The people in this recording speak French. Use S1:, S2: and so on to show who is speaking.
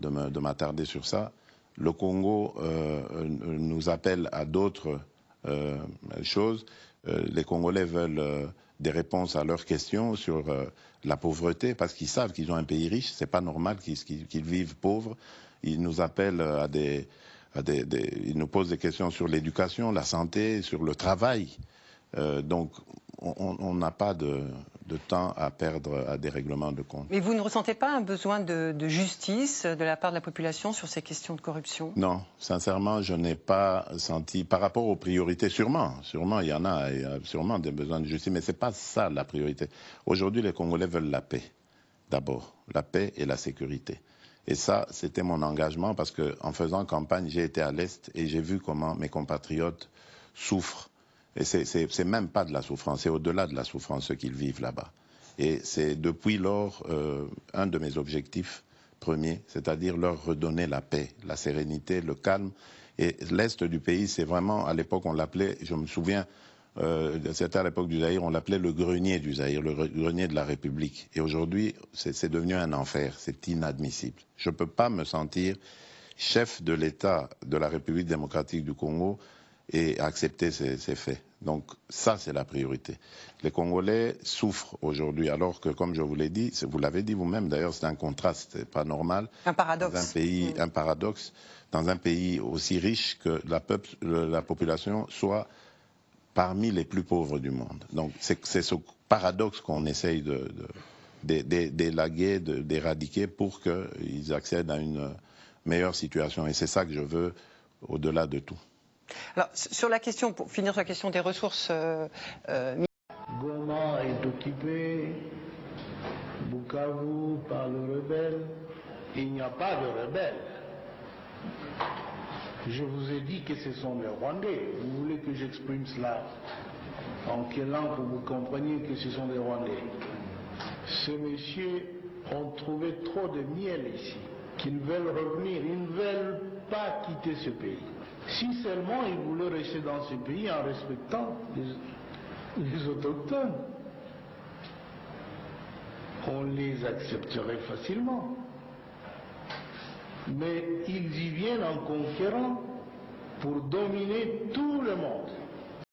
S1: de m'attarder sur ça. Le Congo nous appelle à d'autres choses. Les Congolais veulent des réponses à leurs questions sur la pauvreté, parce qu'ils savent qu'ils ont un pays riche. C'est pas normal qu'ils vivent pauvres. Ils nous appellent ils nous posent des questions sur l'éducation, la santé, sur le travail. Donc, on n'a pas de temps à perdre à des règlements de compte.
S2: Mais vous ne ressentez pas un besoin de justice de la part de la population sur ces questions de corruption?
S1: Non, sincèrement, je n'ai pas senti, par rapport aux priorités, sûrement il y a sûrement des besoins de justice, mais ce n'est pas ça la priorité. Aujourd'hui, les Congolais veulent la paix, d'abord, la paix et la sécurité. Et ça, c'était mon engagement, parce qu'en faisant campagne, j'ai été à l'Est et j'ai vu comment mes compatriotes souffrent. Et c'est même pas de la souffrance, c'est au-delà de la souffrance ce qu'ils vivent là-bas. Et c'est depuis lors un de mes objectifs premiers, c'est-à-dire leur redonner la paix, la sérénité, le calme. Et l'Est du pays, c'est vraiment, à l'époque on l'appelait, je me souviens, c'était à l'époque du Zaïre, on l'appelait le grenier du Zaïre, le grenier de la République. Et aujourd'hui, c'est devenu un enfer, c'est inadmissible. Je ne peux pas me sentir chef de l'État de la République démocratique du Congo et accepter ces faits. Donc ça, c'est la priorité. Les Congolais souffrent aujourd'hui, alors que, comme je vous l'ai dit, vous l'avez dit vous-même, d'ailleurs, c'est un contraste, c'est pas normal.
S2: Un paradoxe.
S1: Dans un pays, un paradoxe, dans un pays aussi riche que la population soit parmi les plus pauvres du monde. Donc c'est ce paradoxe qu'on essaye d'élaguer, d'éradiquer pour qu'ils accèdent à une meilleure situation. Et c'est ça que je veux au-delà de tout.
S2: Alors, sur la question, pour finir sur la question des ressources...
S3: Goma est occupé, Bukavu par le rebelle. Il n'y a pas de rebelle. Je vous ai dit que ce sont les Rwandais. Vous voulez que j'exprime cela en quelle langue pour que vous compreniez que ce sont les Rwandais? Ces messieurs ont trouvé trop de miel ici, qu'ils veulent revenir, ils ne veulent pas quitter ce pays. Si seulement ils voulaient rester dans ce pays en respectant les autochtones, on les accepterait facilement. Mais ils y viennent en conquérant pour dominer tout le monde.